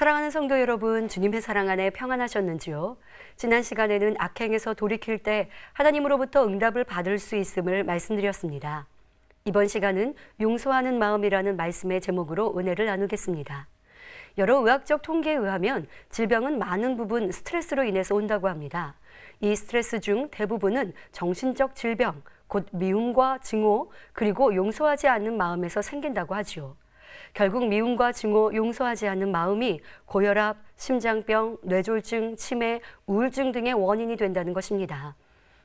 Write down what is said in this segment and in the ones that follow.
사랑하는 성도 여러분, 주님의 사랑 안에 평안하셨는지요? 지난 시간에는 악행에서 돌이킬 때 하나님으로부터 응답을 받을 수 있음을 말씀드렸습니다. 이번 시간은 용서하는 마음이라는 말씀의 제목으로 은혜를 나누겠습니다. 여러 의학적 통계에 의하면 질병은 많은 부분 스트레스로 인해서 온다고 합니다. 이 스트레스 중 대부분은 정신적 질병, 곧 미움과 증오, 그리고 용서하지 않는 마음에서 생긴다고 하지요. 결국 미움과 증오, 용서하지 않는 마음이 고혈압, 심장병, 뇌졸중, 치매, 우울증 등의 원인이 된다는 것입니다.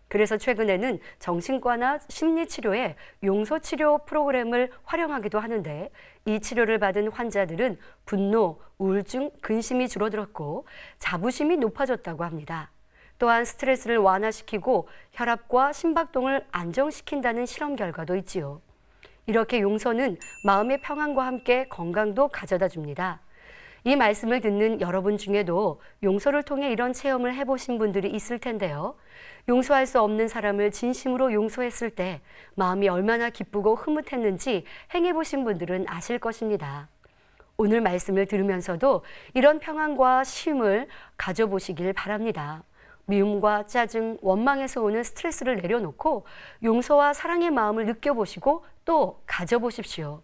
그래서 최근에는 정신과나 심리치료에 용서치료 프로그램을 활용하기도 하는데 이 치료를 받은 환자들은 분노, 우울증, 근심이 줄어들었고 자부심이 높아졌다고 합니다. 또한 스트레스를 완화시키고 혈압과 심박동을 안정시킨다는 실험 결과도 있지요. 이렇게 용서는 마음의 평안과 함께 건강도 가져다 줍니다. 이 말씀을 듣는 여러분 중에도 용서를 통해 이런 체험을 해보신 분들이 있을 텐데요. 용서할 수 없는 사람을 진심으로 용서했을 때 마음이 얼마나 기쁘고 흐뭇했는지 행해보신 분들은 아실 것입니다. 오늘 말씀을 들으면서도 이런 평안과 쉼을 가져보시길 바랍니다. 미움과 짜증, 원망에서 오는 스트레스를 내려놓고 용서와 사랑의 마음을 느껴보시고 또 가져보십시오.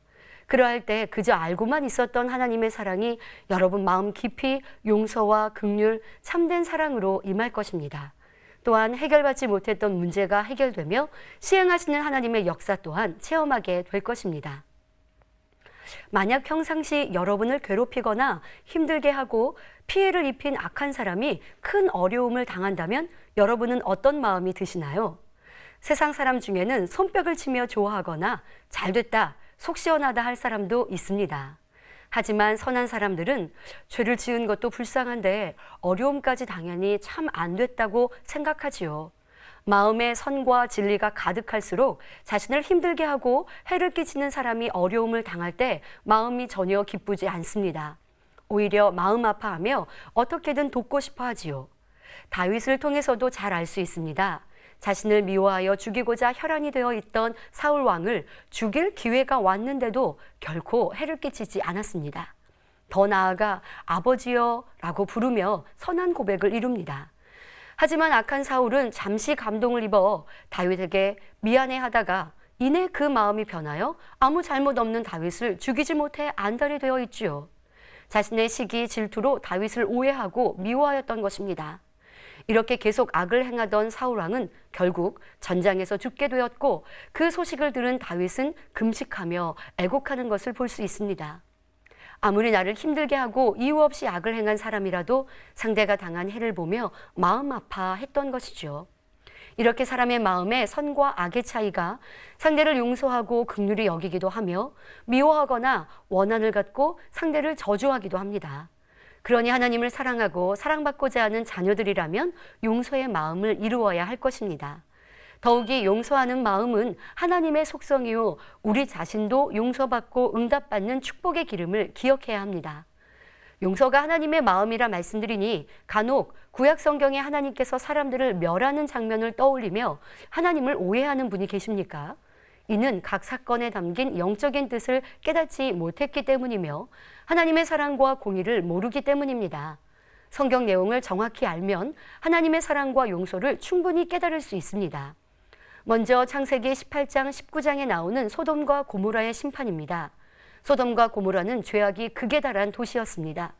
그러할 때 그저 알고만 있었던 하나님의 사랑이 여러분 마음 깊이 용서와 긍휼, 참된 사랑으로 임할 것입니다. 또한 해결받지 못했던 문제가 해결되며 시행하시는 하나님의 역사 또한 체험하게 될 것입니다. 만약 평상시 여러분을 괴롭히거나 힘들게 하고 피해를 입힌 악한 사람이 큰 어려움을 당한다면 여러분은 어떤 마음이 드시나요? 세상 사람 중에는 손뼉을 치며 좋아하거나 잘됐다, 속 시원하다 할 사람도 있습니다. 하지만 선한 사람들은 죄를 지은 것도 불쌍한데 어려움까지 당하니 참 안 됐다고 생각하지요. 마음에 선과 진리가 가득할수록 자신을 힘들게 하고 해를 끼치는 사람이 어려움을 당할 때 마음이 전혀 기쁘지 않습니다. 오히려 마음 아파하며 어떻게든 돕고 싶어 하지요. 다윗을 통해서도 잘 알 수 있습니다. 자신을 미워하여 죽이고자 혈안이 되어 있던 사울 왕을 죽일 기회가 왔는데도 결코 해를 끼치지 않았습니다. 더 나아가 아버지여 라고 부르며 선한 고백을 이룹니다. 하지만 악한 사울은 잠시 감동을 입어 다윗에게 미안해하다가 이내 그 마음이 변하여 아무 잘못 없는 다윗을 죽이지 못해 안달이 되어 있지요. 자신의 시기 질투로 다윗을 오해하고 미워하였던 것입니다. 이렇게 계속 악을 행하던 사울왕은 결국 전장에서 죽게 되었고 그 소식을 들은 다윗은 금식하며 애곡하는 것을 볼 수 있습니다. 아무리 나를 힘들게 하고 이유 없이 악을 행한 사람이라도 상대가 당한 해를 보며 마음 아파했던 것이죠. 이렇게 사람의 마음에 선과 악의 차이가 상대를 용서하고 긍휼히 여기기도 하며 미워하거나 원한을 갖고 상대를 저주하기도 합니다. 그러니 하나님을 사랑하고 사랑받고자 하는 자녀들이라면 용서의 마음을 이루어야 할 것입니다. 더욱이 용서하는 마음은 하나님의 속성이요 우리 자신도 용서받고 응답받는 축복의 기름을 기억해야 합니다. 용서가 하나님의 마음이라 말씀드리니 간혹 구약 성경에 하나님께서 사람들을 멸하는 장면을 떠올리며 하나님을 오해하는 분이 계십니까? 이는 각 사건에 담긴 영적인 뜻을 깨닫지 못했기 때문이며 하나님의 사랑과 공의를 모르기 때문입니다. 성경 내용을 정확히 알면 하나님의 사랑과 용서를 충분히 깨달을 수 있습니다. 먼저 창세기 18장 19장에 나오는 소돔과 고모라의 심판입니다. 소돔과 고모라는 죄악이 극에 달한 도시였습니다.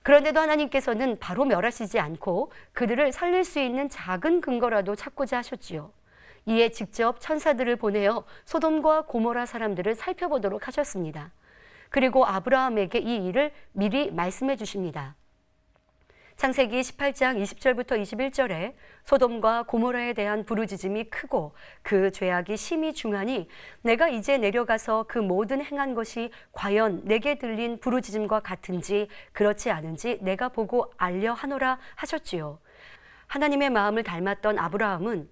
그런데도 하나님께서는 바로 멸하시지 않고 그들을 살릴 수 있는 작은 근거라도 찾고자 하셨지요. 이에 직접 천사들을 보내어 소돔과 고모라 사람들을 살펴보도록 하셨습니다. 그리고 아브라함에게 이 일을 미리 말씀해 주십니다. 창세기 18장 20절부터 21절에 소돔과 고모라에 대한 부르짖음이 크고 그 죄악이 심히 중하니 내가 이제 내려가서 그 모든 행한 것이 과연 내게 들린 부르짖음과 같은지 그렇지 않은지 내가 보고 알려 하노라 하셨지요. 하나님의 마음을 닮았던 아브라함은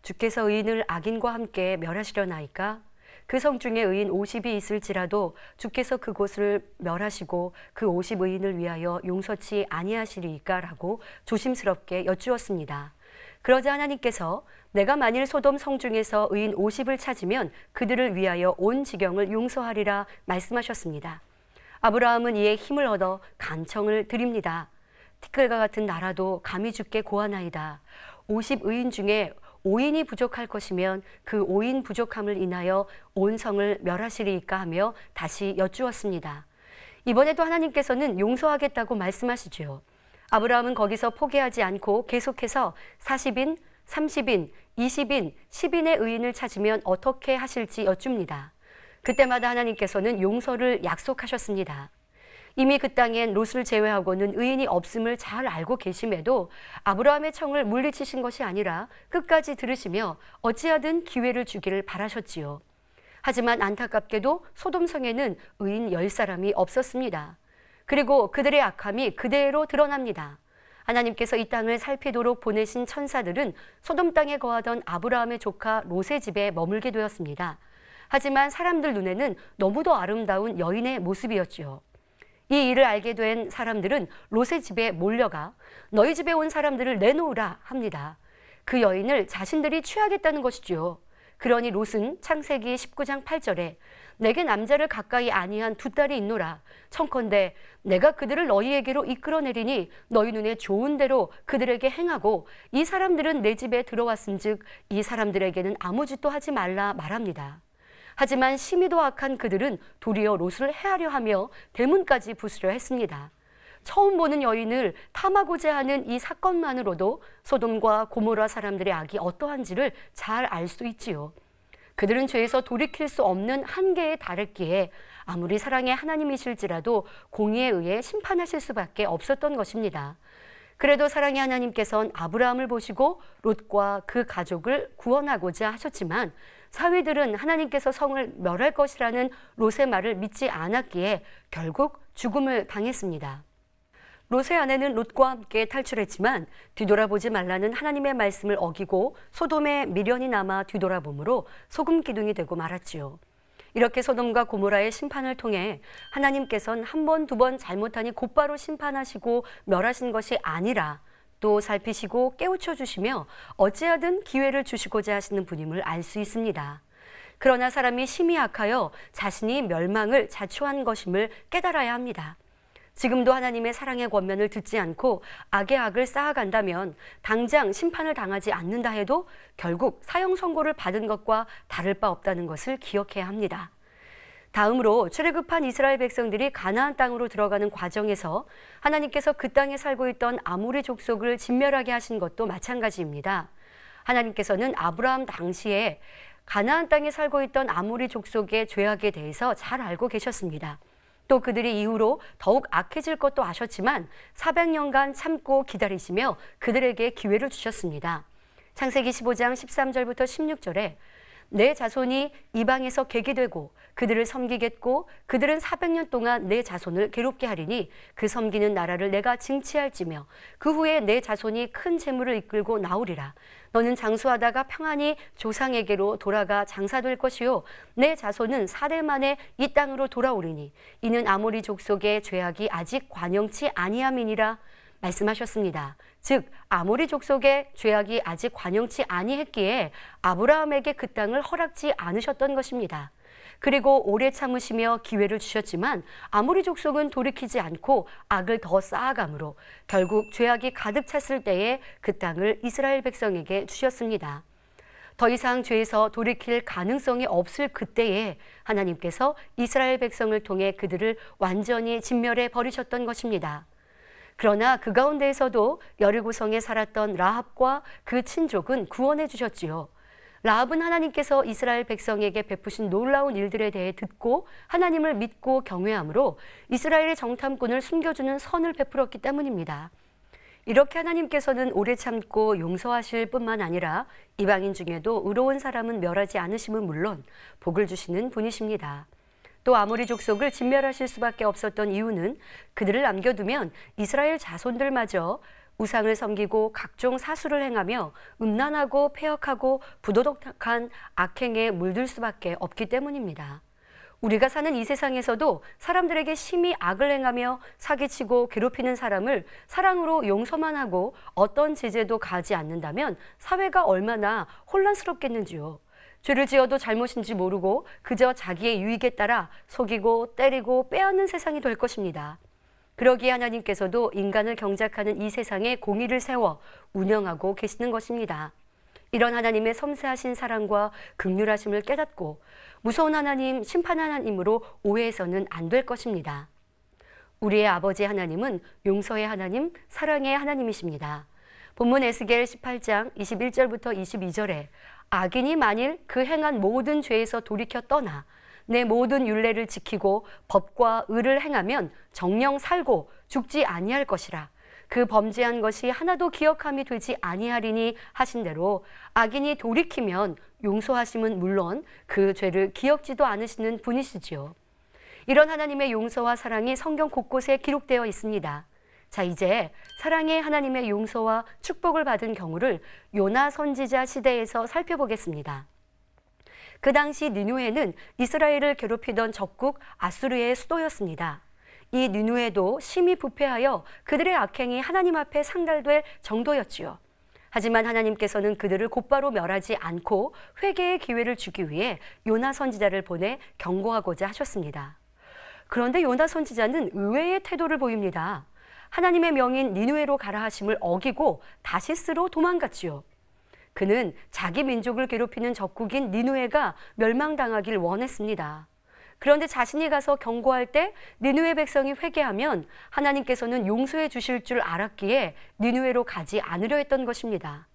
주께서 의인을 악인과 함께 멸하시려나이까? 그 성 중에 의인 50이 있을지라도 주께서 그곳을 멸하시고 그 50 의인을 위하여 용서치 아니하시리이까? 라고 조심스럽게 여쭈었습니다. 그러자 하나님께서 내가 만일 소돔 성 중에서 의인 50을 찾으면 그들을 위하여 온 지경을 용서하리라 말씀하셨습니다. 아브라함은 이에 힘을 얻어 간청을 드립니다. 티끌과 같은 나라도 감히 주께 고하나이다. 50의인 중에 5인이 부족할 것이면 그 5인 부족함을 인하여 온 성을 멸하시리이까 하며 다시 여쭈었습니다. 이번에도 하나님께서는 용서하겠다고 말씀하시죠. 아브라함은 거기서 포기하지 않고 계속해서 40인, 30인, 20인, 10인의 의인을 찾으면 어떻게 하실지 여쭙니다. 그때마다 하나님께서는 용서를 약속하셨습니다. 이미 그 땅엔 롯을 제외하고는 의인이 없음을 잘 알고 계심에도 아브라함의 청을 물리치신 것이 아니라 끝까지 들으시며 어찌하든 기회를 주기를 바라셨지요. 하지만 안타깝게도 소돔성에는 의인 10사람이 없었습니다. 그리고 그들의 악함이 그대로 드러납니다. 하나님께서 이 땅을 살피도록 보내신 천사들은 소돔 땅에 거하던 아브라함의 조카 롯의 집에 머물게 되었습니다. 하지만 사람들 눈에는 너무도 아름다운 여인의 모습이었지요. 이 일을 알게 된 사람들은 롯의 집에 몰려가 너희 집에 온 사람들을 내놓으라 합니다. 그 여인을 자신들이 취하겠다는 것이지요. 그러니 롯은 창세기 19장 8절에 내게 남자를 가까이 아니한 두 딸이 있노라. 청컨대 내가 그들을 너희에게로 이끌어내리니 너희 눈에 좋은 대로 그들에게 행하고 이 사람들은 내 집에 들어왔은즉 이 사람들에게는 아무 짓도 하지 말라 말합니다. 하지만 심히도 악한 그들은 도리어 롯을 해하려 하며 대문까지 부수려 했습니다. 처음 보는 여인을 탐하고자 하는 이 사건만으로도 소돔과 고모라 사람들의 악이 어떠한지를 잘 알 수 있지요. 그들은 죄에서 돌이킬 수 없는 한계에 달했기에 아무리 사랑의 하나님이실지라도 공의에 의해 심판하실 수밖에 없었던 것입니다. 그래도 사랑의 하나님께서는 아브라함을 보시고 롯과 그 가족을 구원하고자 하셨지만 사위들은 하나님께서 성을 멸할 것이라는 롯의 말을 믿지 않았기에 결국 죽음을 당했습니다. 롯의 아내는 롯과 함께 탈출했지만 뒤돌아보지 말라는 하나님의 말씀을 어기고 소돔에 미련이 남아 뒤돌아보므로 소금 기둥이 되고 말았지요. 이렇게 소돔과 고모라의 심판을 통해 하나님께서는 한 번, 두 번 잘못하니 곧바로 심판하시고 멸하신 것이 아니라 또 살피시고 깨우쳐 주시며 어찌하든 기회를 주시고자 하시는 분임을 알 수 있습니다. 그러나 사람이 심히 악하여 자신이 멸망을 자초한 것임을 깨달아야 합니다. 지금도 하나님의 사랑의 권면을 듣지 않고 악의 악을 쌓아간다면 당장 심판을 당하지 않는다 해도 결국 사형 선고를 받은 것과 다를 바 없다는 것을 기억해야 합니다. 다음으로 출애굽한 이스라엘 백성들이 가나안 땅으로 들어가는 과정에서 하나님께서 그 땅에 살고 있던 아모리 족속을 진멸하게 하신 것도 마찬가지입니다. 하나님께서는 아브라함 당시에 가나안 땅에 살고 있던 아모리 족속의 죄악에 대해서 잘 알고 계셨습니다. 또 그들이 이후로 더욱 악해질 것도 아셨지만 400년간 참고 기다리시며 그들에게 기회를 주셨습니다. 창세기 15장 13절부터 16절에 내 자손이 이방에서 객이 되고 그들을 섬기겠고 그들은 400년 동안 내 자손을 괴롭게 하리니 그 섬기는 나라를 내가 징치할지며 그 후에 내 자손이 큰 재물을 이끌고 나오리라. 너는 장수하다가 평안히 조상에게로 돌아가 장사될 것이요 내 자손은 4대 만에 이 땅으로 돌아오리니 이는 아모리 족속의 죄악이 아직 관영치 아니함이니라 말씀하셨습니다. 즉 아모리 족속의 죄악이 아직 관영치 아니했기에 아브라함에게 그 땅을 허락지 않으셨던 것입니다. 그리고 오래 참으시며 기회를 주셨지만 아모리 족속은 돌이키지 않고 악을 더 쌓아가므로 결국 죄악이 가득 찼을 때에 그 땅을 이스라엘 백성에게 주셨습니다. 더 이상 죄에서 돌이킬 가능성이 없을 그때에 하나님께서 이스라엘 백성을 통해 그들을 완전히 진멸해 버리셨던 것입니다. 그러나 그 가운데에서도 여리고성에 살았던 라합과 그 친족은 구원해 주셨지요. 라합은 하나님께서 이스라엘 백성에게 베푸신 놀라운 일들에 대해 듣고 하나님을 믿고 경외함으로 이스라엘의 정탐꾼을 숨겨주는 선을 베풀었기 때문입니다. 이렇게 하나님께서는 오래 참고 용서하실 뿐만 아니라 이방인 중에도 의로운 사람은 멸하지 않으심은 물론 복을 주시는 분이십니다. 또 아모리 족속을 진멸하실 수밖에 없었던 이유는 그들을 남겨두면 이스라엘 자손들마저 우상을 섬기고 각종 사수를 행하며 음란하고 폐역하고 부도덕한 악행에 물들 수밖에 없기 때문입니다. 우리가 사는 이 세상에서도 사람들에게 심히 악을 행하며 사기치고 괴롭히는 사람을 사랑으로 용서만 하고 어떤 제재도 가하지 않는다면 사회가 얼마나 혼란스럽겠는지요. 죄를 지어도 잘못인지 모르고 그저 자기의 유익에 따라 속이고 때리고 빼앗는 세상이 될 것입니다. 그러기에 하나님께서도 인간을 경작하는 이 세상에 공의를 세워 운영하고 계시는 것입니다. 이런 하나님의 섬세하신 사랑과 긍휼하심을 깨닫고 무서운 하나님, 심판 하나님으로 오해해서는 안 될 것입니다. 우리의 아버지 하나님은 용서의 하나님, 사랑의 하나님이십니다. 본문 에스겔 18장 21절부터 22절에 악인이 만일 그 행한 모든 죄에서 돌이켜 떠나 내 모든 율례를 지키고 법과 의를 행하면 정령 살고 죽지 아니할 것이라. 그 범죄한 것이 하나도 기억함이 되지 아니하리니 하신 대로 악인이 돌이키면 용서하심은 물론 그 죄를 기억지도 않으시는 분이시지요. 이런 하나님의 용서와 사랑이 성경 곳곳에 기록되어 있습니다. 자, 이제 사랑의 하나님의 용서와 축복을 받은 경우를 요나 선지자 시대에서 살펴보겠습니다. 그 당시 니누에는 이스라엘을 괴롭히던 적국 아수르의 수도였습니다. 이 니누에도 심히 부패하여 그들의 악행이 하나님 앞에 상달될 정도였지요. 하지만 하나님께서는 그들을 곧바로 멸하지 않고 회개의 기회를 주기 위해 요나 선지자를 보내 경고하고자 하셨습니다. 그런데 요나 선지자는 의외의 태도를 보입니다. 하나님의 명인 니누에로 가라 하심을 어기고 다시스로 도망갔지요. 그는 자기 민족을 괴롭히는 적국인 니누에가 멸망당하길 원했습니다. 그런데 자신이 가서 경고할 때 니누에 백성이 회개하면 하나님께서는 용서해 주실 줄 알았기에 니누에로 가지 않으려 했던 것입니다.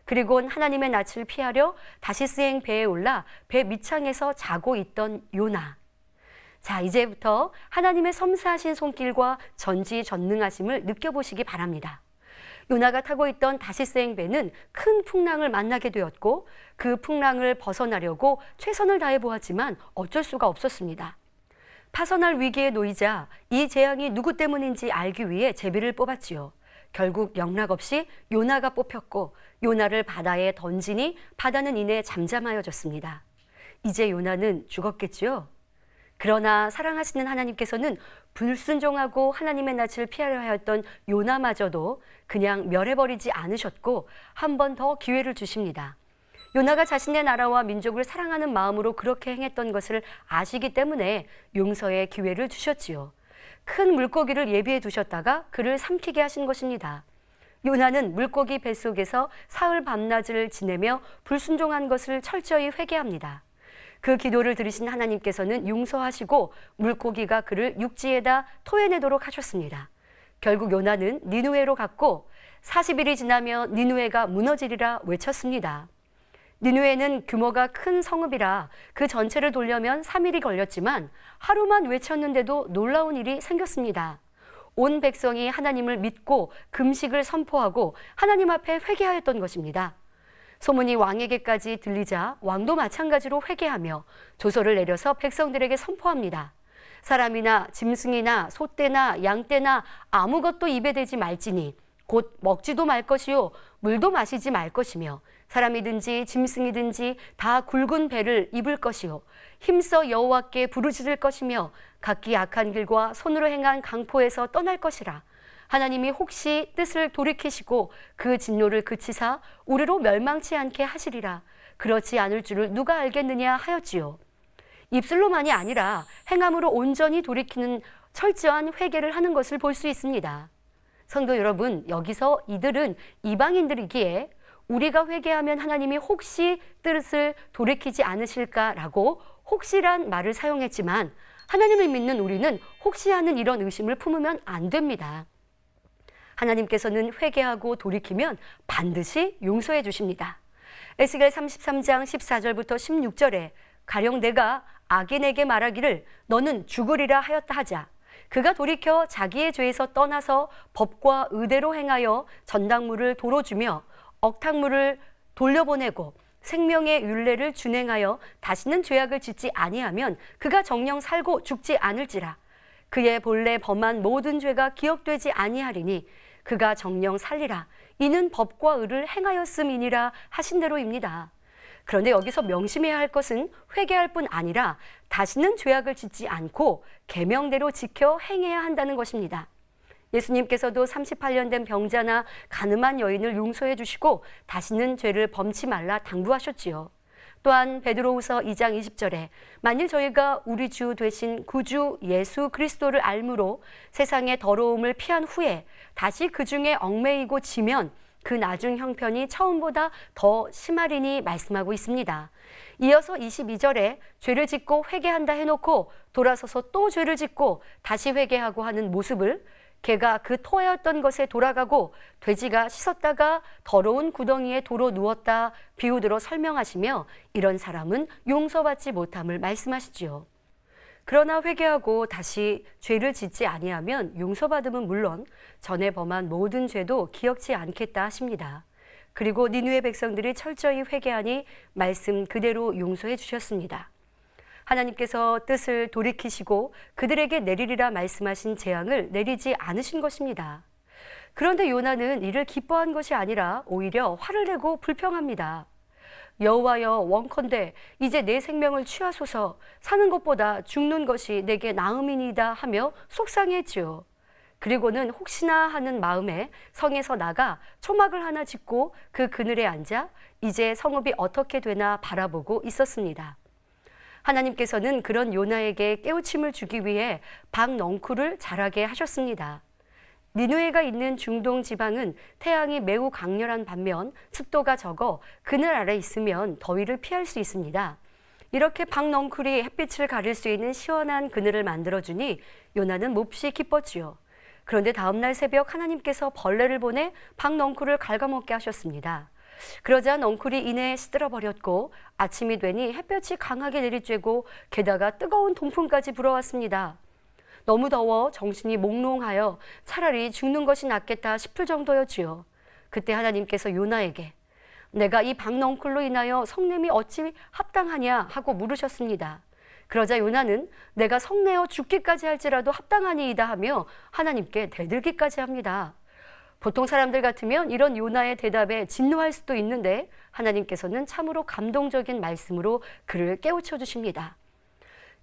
그리고는 하나님의 낯을 피하려 다시스행 배에 올라 배 밑창에서 자고 있던 요나. 자, 이제부터 하나님의 섬세하신 손길과 전지전능하심을 느껴보시기 바랍니다. 요나가 타고 있던 다시스행 배는 큰 풍랑을 만나게 되었고 그 풍랑을 벗어나려고 최선을 다해 보았지만 어쩔 수가 없었습니다. 파선할 위기에 놓이자 이 재앙이 누구 때문인지 알기 위해 제비를 뽑았지요. 결국 영락없이 요나가 뽑혔고 요나를 바다에 던지니 바다는 이내 잠잠하여졌습니다. 이제 요나는 죽었겠지요. 그러나 사랑하시는 하나님께서는 불순종하고 하나님의 낯을 피하려 하였던 요나마저도 그냥 멸해버리지 않으셨고 한 번 더 기회를 주십니다. 요나가 자신의 나라와 민족을 사랑하는 마음으로 그렇게 행했던 것을 아시기 때문에 용서의 기회를 주셨지요. 큰 물고기를 예비해 두셨다가 그를 삼키게 하신 것입니다. 요나는 물고기 뱃속에서 사흘 밤낮을 지내며 불순종한 것을 철저히 회개합니다. 그 기도를 들으신 하나님께서는 용서하시고 물고기가 그를 육지에다 토해내도록 하셨습니다. 결국 요나는 니누에로 갔고 40일이 지나면 니누에가 무너지리라 외쳤습니다. 니누에는 규모가 큰 성읍이라 그 전체를 돌려면 3일이 걸렸지만 하루만 외쳤는데도 놀라운 일이 생겼습니다. 온 백성이 하나님을 믿고 금식을 선포하고 하나님 앞에 회개하였던 것입니다. 소문이 왕에게까지 들리자 왕도 마찬가지로 회개하며 조서를 내려서 백성들에게 선포합니다. 사람이나 짐승이나 소떼나 양떼나 아무것도 입에 대지 말지니 곧 먹지도 말 것이요 물도 마시지 말 것이며 사람이든지 짐승이든지 다 굵은 배를 입을 것이요 힘써 여호와께 부르짖을 것이며 각기 악한 길과 손으로 행한 강포에서 떠날 것이라. 하나님이 혹시 뜻을 돌이키시고 그 진노를 그치사 우리로 멸망치 않게 하시리라. 그렇지 않을 줄을 누가 알겠느냐 하였지요. 입술로만이 아니라 행함으로 온전히 돌이키는 철저한 회개를 하는 것을 볼 수 있습니다. 성도 여러분, 여기서 이들은 이방인들이기에 우리가 회개하면 하나님이 혹시 뜻을 돌이키지 않으실까라고 혹시란 말을 사용했지만 하나님을 믿는 우리는 혹시 하는 이런 의심을 품으면 안 됩니다. 하나님께서는 회개하고 돌이키면 반드시 용서해 주십니다. 에스겔 33장 14절부터 16절에 가령 내가 악인에게 말하기를 너는 죽으리라 하였다 하자. 그가 돌이켜 자기의 죄에서 떠나서 법과 의대로 행하여 전당물을 도로 주며 억탕물을 돌려보내고 생명의 율례를 준행하여 다시는 죄악을 짓지 아니하면 그가 정령 살고 죽지 않을지라. 그의 본래 범한 모든 죄가 기억되지 아니하리니 그가 정령 살리라. 이는 법과 의를 행하였음이니라 하신 대로입니다. 그런데 여기서 명심해야 할 것은 회개할 뿐 아니라 다시는 죄악을 짓지 않고 계명대로 지켜 행해야 한다는 것입니다. 예수님께서도 38년 된 병자나 가늠한 여인을 용서해 주시고 다시는 죄를 범치 말라 당부하셨지요. 또한 베드로후서 2장 20절에 만일 저희가 우리 주 되신 구주 예수 그리스도를 알므로 세상의 더러움을 피한 후에 다시 그 중에 얽매이고 지면 그 나중 형편이 처음보다 더 심하리니 말씀하고 있습니다. 이어서 22절에 죄를 짓고 회개한다 해놓고 돌아서서 또 죄를 짓고 다시 회개하고 하는 모습을 개가 그 토하였던 것에 돌아가고 돼지가 씻었다가 더러운 구덩이에 도로 누웠다 비유들어 설명하시며 이런 사람은 용서받지 못함을 말씀하시지요. 그러나 회개하고 다시 죄를 짓지 아니하면 용서받음은 물론 전에 범한 모든 죄도 기억지 않겠다 하십니다. 그리고 니느웨 백성들이 철저히 회개하니 말씀 그대로 용서해 주셨습니다. 하나님께서 뜻을 돌이키시고 그들에게 내리리라 말씀하신 재앙을 내리지 않으신 것입니다. 그런데 요나는 이를 기뻐한 것이 아니라 오히려 화를 내고 불평합니다. 여호와여 원컨대 이제 내 생명을 취하소서 사는 것보다 죽는 것이 내게 나음이니이다 하며 속상해했지요. 그리고는 혹시나 하는 마음에 성에서 나가 초막을 하나 짓고 그 그늘에 앉아 이제 성읍이 어떻게 되나 바라보고 있었습니다. 하나님께서는 그런 요나에게 깨우침을 주기 위해 박넝쿨을 자라게 하셨습니다. 니느웨가 있는 중동 지방은 태양이 매우 강렬한 반면 습도가 적어 그늘 아래 있으면 더위를 피할 수 있습니다. 이렇게 박넝쿨이 햇빛을 가릴 수 있는 시원한 그늘을 만들어주니 요나는 몹시 기뻤지요. 그런데 다음날 새벽 하나님께서 벌레를 보내 박넝쿨을 갉아먹게 하셨습니다. 그러자 넝쿨이 이내 시들어버렸고 아침이 되니 햇볕이 강하게 내리쬐고 게다가 뜨거운 동풍까지 불어왔습니다. 너무 더워 정신이 몽롱하여 차라리 죽는 것이 낫겠다 싶을 정도였지요. 그때 하나님께서 요나에게 내가 이 박넝쿨로 인하여 성냄이 어찌 합당하냐 하고 물으셨습니다. 그러자 요나는 내가 성내어 죽기까지 할지라도 합당하니이다 하며 하나님께 대들기까지 합니다. 보통 사람들 같으면 이런 요나의 대답에 진노할 수도 있는데 하나님께서는 참으로 감동적인 말씀으로 그를 깨우쳐 주십니다.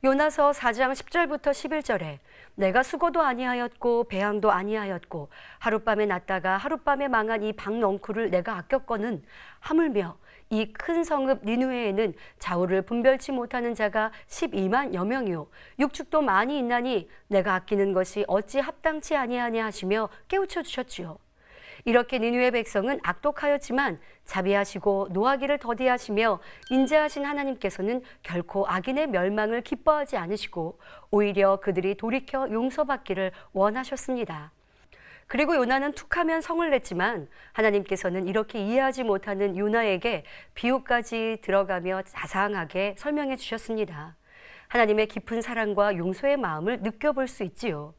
요나서 4장 10절부터 11절에 내가 수고도 아니하였고 배항도 아니하였고 하룻밤에 났다가 하룻밤에 망한 이 박넝쿨을 내가 아꼈거는 하물며 이 큰 성읍 니느웨에는 좌우를 분별치 못하는 자가 12만여 명이요 육축도 많이 있나니 내가 아끼는 것이 어찌 합당치 아니하냐 하시며 깨우쳐 주셨지요. 이렇게 니느웨 백성은 악독하였지만 자비하시고 노하기를 더디하시며 인자하신 하나님께서는 결코 악인의 멸망을 기뻐하지 않으시고 오히려 그들이 돌이켜 용서받기를 원하셨습니다. 그리고 요나는 툭하면 성을 냈지만 하나님께서는 이렇게 이해하지 못하는 요나에게 비유까지 들어가며 자상하게 설명해 주셨습니다. 하나님의 깊은 사랑과 용서의 마음을 느껴볼 수 있지요.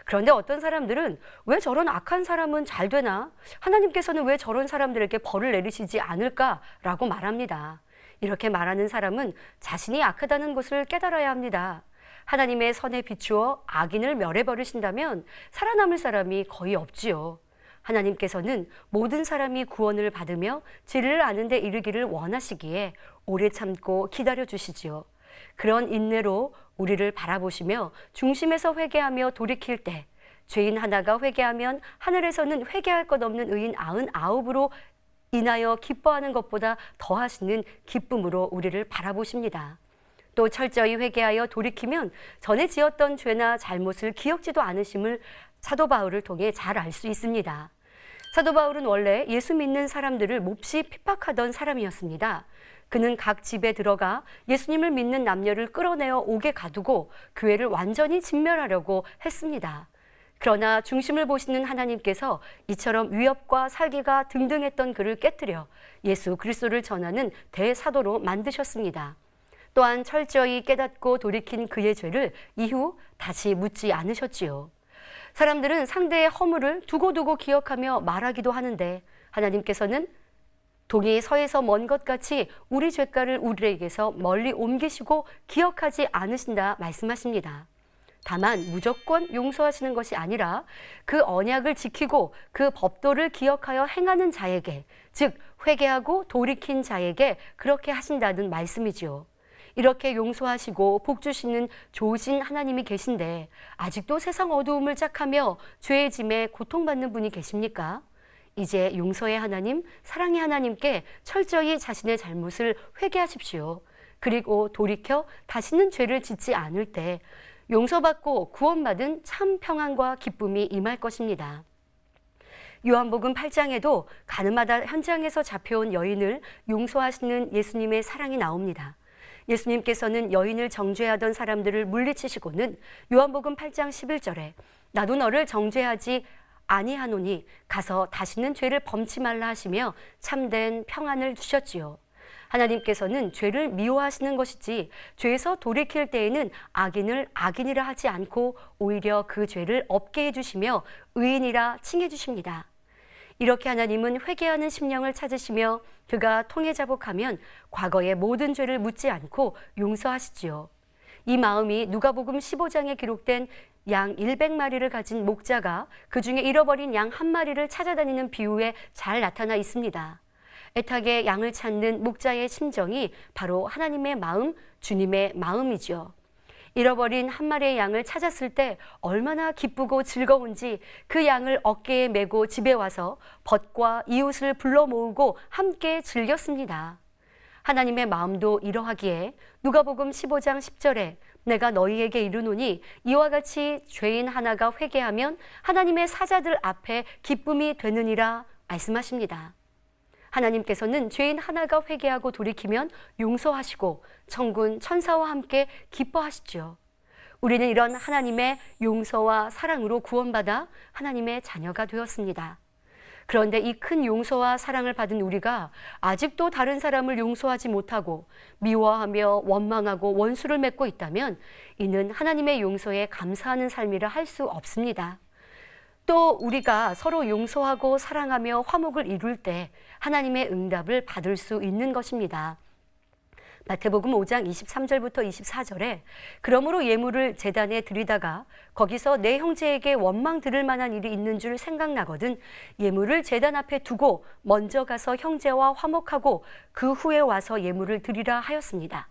그런데 어떤 사람들은 왜 저런 악한 사람은 잘 되나? 하나님께서는 왜 저런 사람들에게 벌을 내리시지 않을까라고 말합니다. 이렇게 말하는 사람은 자신이 악하다는 것을 깨달아야 합니다. 하나님의 선에 비추어 악인을 멸해버리신다면 살아남을 사람이 거의 없지요. 하나님께서는 모든 사람이 구원을 받으며 진리를 아는 데 이르기를 원하시기에 오래 참고 기다려 주시지요. 그런 인내로 우리를 바라보시며 중심에서 회개하며 돌이킬 때 죄인 하나가 회개하면 하늘에서는 회개할 것 없는 의인 99으로 인하여 기뻐하는 것보다 더하시는 기쁨으로 우리를 바라보십니다. 또 철저히 회개하여 돌이키면 전에 지었던 죄나 잘못을 기억지도 않으심을 사도 바울을 통해 잘 알 수 있습니다. 사도 바울은 원래 예수 믿는 사람들을 몹시 핍박하던 사람이었습니다. 그는 각 집에 들어가 예수님을 믿는 남녀를 끌어내어 옥에 가두고 교회를 완전히 진멸하려고 했습니다. 그러나 중심을 보시는 하나님께서 이처럼 위협과 살기가 등등했던 그를 깨뜨려 예수 그리스도를 전하는 대사도로 만드셨습니다. 또한 철저히 깨닫고 돌이킨 그의 죄를 이후 다시 묻지 않으셨지요. 사람들은 상대의 허물을 두고두고 기억하며 말하기도 하는데 하나님께서는 동이 서에서 먼 것 같이 우리 죄가를 우리에게서 멀리 옮기시고 기억하지 않으신다 말씀하십니다. 다만 무조건 용서하시는 것이 아니라 그 언약을 지키고 그 법도를 기억하여 행하는 자에게, 즉 회개하고 돌이킨 자에게 그렇게 하신다는 말씀이지요. 이렇게 용서하시고 복 주시는 좋으신 하나님이 계신데 아직도 세상 어두움을 짝하며 죄의 짐에 고통받는 분이 계십니까? 이제 용서의 하나님, 사랑의 하나님께 철저히 자신의 잘못을 회개하십시오. 그리고 돌이켜 다시는 죄를 짓지 않을 때 용서받고 구원받은 참 평안과 기쁨이 임할 것입니다. 요한복음 8장에도 가늠하다 현장에서 잡혀온 여인을 용서하시는 예수님의 사랑이 나옵니다. 예수님께서는 여인을 정죄하던 사람들을 물리치시고는 요한복음 8장 11절에 나도 너를 정죄하지 아니하노니 가서 다시는 죄를 범치 말라 하시며 참된 평안을 주셨지요. 하나님께서는 죄를 미워하시는 것이지 죄에서 돌이킬 때에는 악인을 악인이라 하지 않고 오히려 그 죄를 없게 해주시며 의인이라 칭해 주십니다. 이렇게 하나님은 회개하는 심령을 찾으시며 그가 통회자복하면 과거의 모든 죄를 묻지 않고 용서하시지요. 이 마음이 누가복음 15장에 기록된 양 100마리를 가진 목자가 그중에 잃어버린 양 한 마리를 찾아다니는 비유에 잘 나타나 있습니다. 애타게 양을 찾는 목자의 심정이 바로 하나님의 마음, 주님의 마음이죠. 잃어버린 한 마리의 양을 찾았을 때 얼마나 기쁘고 즐거운지 그 양을 어깨에 메고 집에 와서 벗과 이웃을 불러 모으고 함께 즐겼습니다. 하나님의 마음도 이러하기에 누가복음 15장 10절에 내가 너희에게 이르노니 이와 같이 죄인 하나가 회개하면 하나님의 사자들 앞에 기쁨이 되느니라 말씀하십니다. 하나님께서는 죄인 하나가 회개하고 돌이키면 용서하시고 천군 천사와 함께 기뻐하시죠. 우리는 이런 하나님의 용서와 사랑으로 구원받아 하나님의 자녀가 되었습니다. 그런데 이 큰 용서와 사랑을 받은 우리가 아직도 다른 사람을 용서하지 못하고 미워하며 원망하고 원수를 맺고 있다면 이는 하나님의 용서에 감사하는 삶이라 할 수 없습니다. 또 우리가 서로 용서하고 사랑하며 화목을 이룰 때 하나님의 응답을 받을 수 있는 것입니다. 마태복음 5장 23절부터 24절에 그러므로 예물을 제단에 드리다가 거기서 내 형제에게 원망 들을 만한 일이 있는 줄 생각나거든 예물을 제단 앞에 두고 먼저 가서 형제와 화목하고 그 후에 와서 예물을 드리라 하였습니다.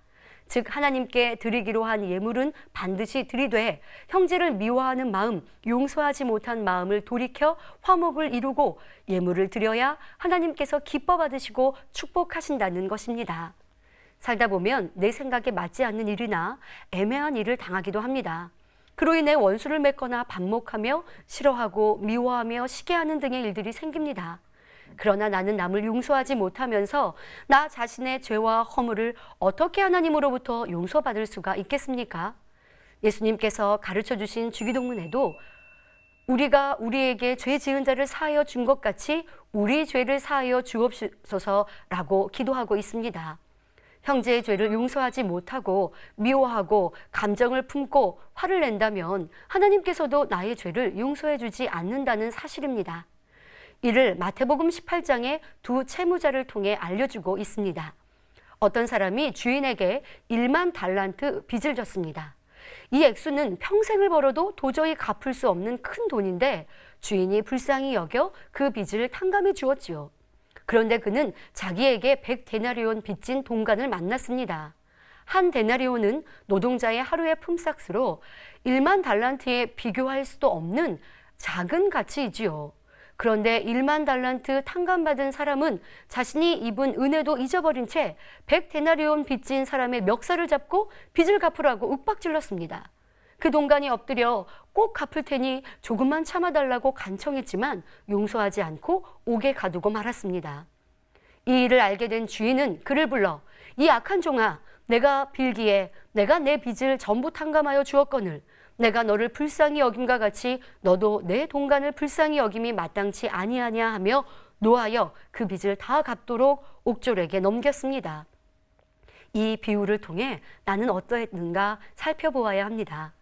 즉 하나님께 드리기로 한 예물은 반드시 드리되 형제를 미워하는 마음, 용서하지 못한 마음을 돌이켜 화목을 이루고 예물을 드려야 하나님께서 기뻐 받으시고 축복하신다는 것입니다. 살다 보면 내 생각에 맞지 않는 일이나 애매한 일을 당하기도 합니다. 그로 인해 원수를 맺거나 반목하며 싫어하고 미워하며 시기하는 등의 일들이 생깁니다. 그러나 나는 남을 용서하지 못하면서 나 자신의 죄와 허물을 어떻게 하나님으로부터 용서받을 수가 있겠습니까? 예수님께서 가르쳐 주신 주기도문에도 우리가 우리에게 죄 지은 자를 사하여 준 것 같이 우리 죄를 사하여 주옵소서라고 기도하고 있습니다. 형제의 죄를 용서하지 못하고 미워하고 감정을 품고 화를 낸다면 하나님께서도 나의 죄를 용서해 주지 않는다는 사실입니다. 이를 마태복음 18장의 두 채무자를 통해 알려주고 있습니다. 어떤 사람이 주인에게 1만 달란트 빚을 졌습니다. 이 액수는 평생을 벌어도 도저히 갚을 수 없는 큰 돈인데 주인이 불쌍히 여겨 그 빚을 탕감해 주었지요. 그런데 그는 자기에게 100데나리온 빚진 동관을 만났습니다. 한 데나리온은 노동자의 하루의 품삯으로 1만 달란트에 비교할 수도 없는 작은 가치이지요. 그런데 1만 달란트 탕감받은 사람은 자신이 입은 은혜도 잊어버린 채 100데나리온 빚진 사람의 멱살을 잡고 빚을 갚으라고 윽박질렀습니다. 그 동관이 엎드려 꼭 갚을 테니 조금만 참아달라고 간청했지만 용서하지 않고 옥에 가두고 말았습니다. 이 일을 알게 된 주인은 그를 불러 이 악한 종아, 내가 빌기에 내가 내 빚을 전부 탕감하여 주었거늘 내가 너를 불쌍히 여김과 같이 너도 내 동관을 불쌍히 여김이 마땅치 아니하냐 하며 노하여 그 빚을 다 갚도록 옥졸에게 넘겼습니다. 이 비유를 통해 나는 어떠했는가 살펴보아야 합니다.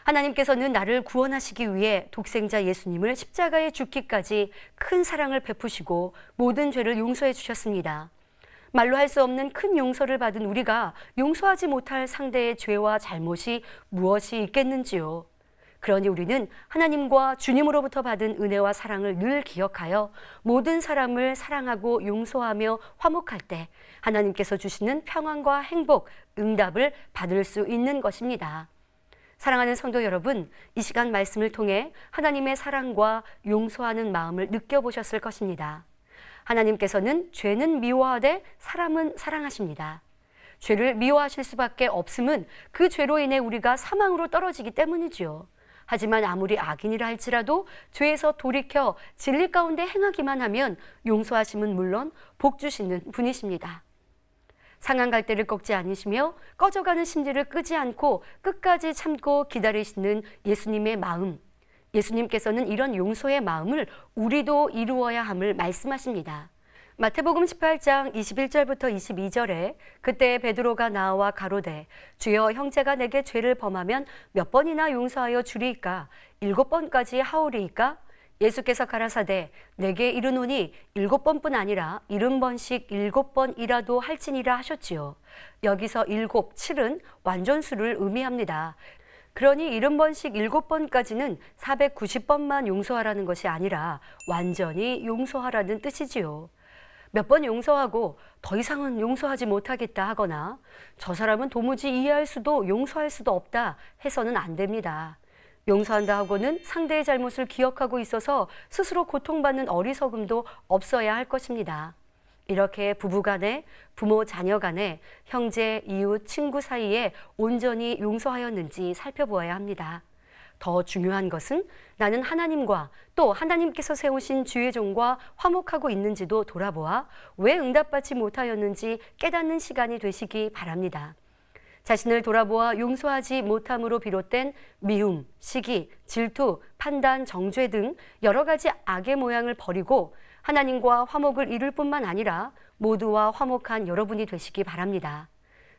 하나님께서는 나를 구원하시기 위해 독생자 예수님을 십자가에 죽기까지 큰 사랑을 베푸시고 모든 죄를 용서해 주셨습니다. 말로 할 수 없는 큰 용서를 받은 우리가 용서하지 못할 상대의 죄와 잘못이 무엇이 있겠는지요. 그러니 우리는 하나님과 주님으로부터 받은 은혜와 사랑을 늘 기억하여 모든 사람을 사랑하고 용서하며 화목할 때 하나님께서 주시는 평안과 행복, 응답을 받을 수 있는 것입니다. 사랑하는 성도 여러분, 이 시간 말씀을 통해 하나님의 사랑과 용서하는 마음을 느껴보셨을 것입니다. 하나님께서는 죄는 미워하되 사람은 사랑하십니다. 죄를 미워하실 수밖에 없음은 그 죄로 인해 우리가 사망으로 떨어지기 때문이지요. 하지만 아무리 악인이라 할지라도 죄에서 돌이켜 진리 가운데 행하기만 하면 용서하심은 물론 복 주시는 분이십니다. 상한 갈대를 꺾지 않으시며 꺼져가는 심지를 끄지 않고 끝까지 참고 기다리시는 예수님의 마음. 예수님께서는 이런 용서의 마음을 우리도 이루어야 함을 말씀하십니다. 마태복음 18장 21절부터 22절에 그때 베드로가 나와 가로되 주여 형제가 내게 죄를 범하면 몇 번이나 용서하여 주리이까 7번까지 하오리이까 예수께서 가라사대 내게 이르노니 7번뿐 아니라 70번씩 7번이라도 할지니라 하셨지요. 여기서 7, 7은 완전수를 의미합니다. 그러니 70번씩 7번까지는 490번만 용서하라는 것이 아니라 완전히 용서하라는 뜻이지요. 몇 번 용서하고 더 이상은 용서하지 못하겠다 하거나 저 사람은 도무지 이해할 수도 용서할 수도 없다 해서는 안 됩니다. 용서한다 하고는 상대의 잘못을 기억하고 있어서 스스로 고통받는 어리석음도 없어야 할 것입니다. 이렇게 부부간에, 부모 자녀간에, 형제, 이웃, 친구 사이에 온전히 용서하였는지 살펴보아야 합니다. 더 중요한 것은 나는 하나님과 또 하나님께서 세우신 주의 종과 화목하고 있는지도 돌아보아 왜 응답받지 못하였는지 깨닫는 시간이 되시기 바랍니다. 자신을 돌아보아 용서하지 못함으로 비롯된 미움, 시기, 질투, 판단, 정죄 등 여러 가지 악의 모양을 버리고 하나님과 화목을 이룰 뿐만 아니라 모두와 화목한 여러분이 되시기 바랍니다.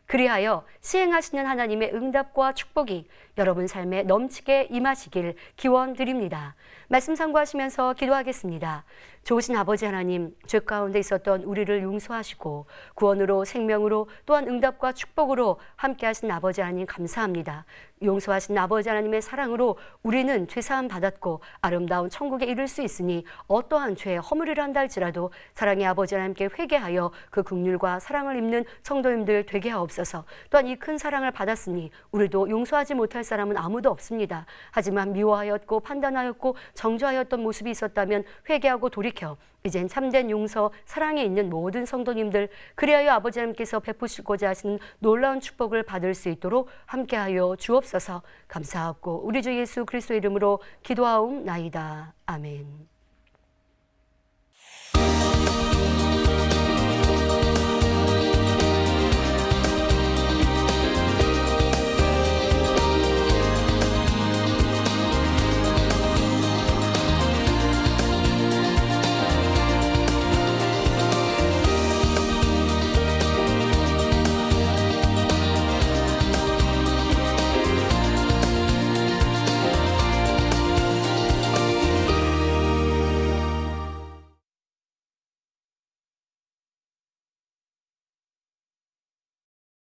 그리하여 시행하시는 하나님의 응답과 축복이 여러분 삶에 넘치게 임하시길 기원드립니다. 말씀 상고하시면서 기도하겠습니다. 좋으신 아버지 하나님, 죄 가운데 있었던 우리를 용서하시고 구원으로 생명으로 또한 응답과 축복으로 함께 하신 아버지 하나님 감사합니다. 용서하신 아버지 하나님의 사랑으로 우리는 죄사함 받았고 아름다운 천국에 이를 수 있으니 어떠한 죄에 허물이라 한다 할지라도 사랑의 아버지 하나님께 회개하여 그 긍휼과 사랑을 입는 성도님들 되게 하옵소서. 또한 이 큰 사랑을 받았으니 우리도 용서하지 못할 사람은 아무도 없습니다. 하지만 미워하였고 판단하였고 정죄하였던 모습이 있었다면 회개하고 돌이켜 이젠 참된 용서, 사랑에 있는 모든 성도님들 그리하여 아버지 하나님께서 베푸시고자 하시는 놀라운 축복을 받을 수 있도록 함께하여 주옵소서. 감사하고 우리 주 예수 그리스도 이름으로 기도하옵나이다. 아멘.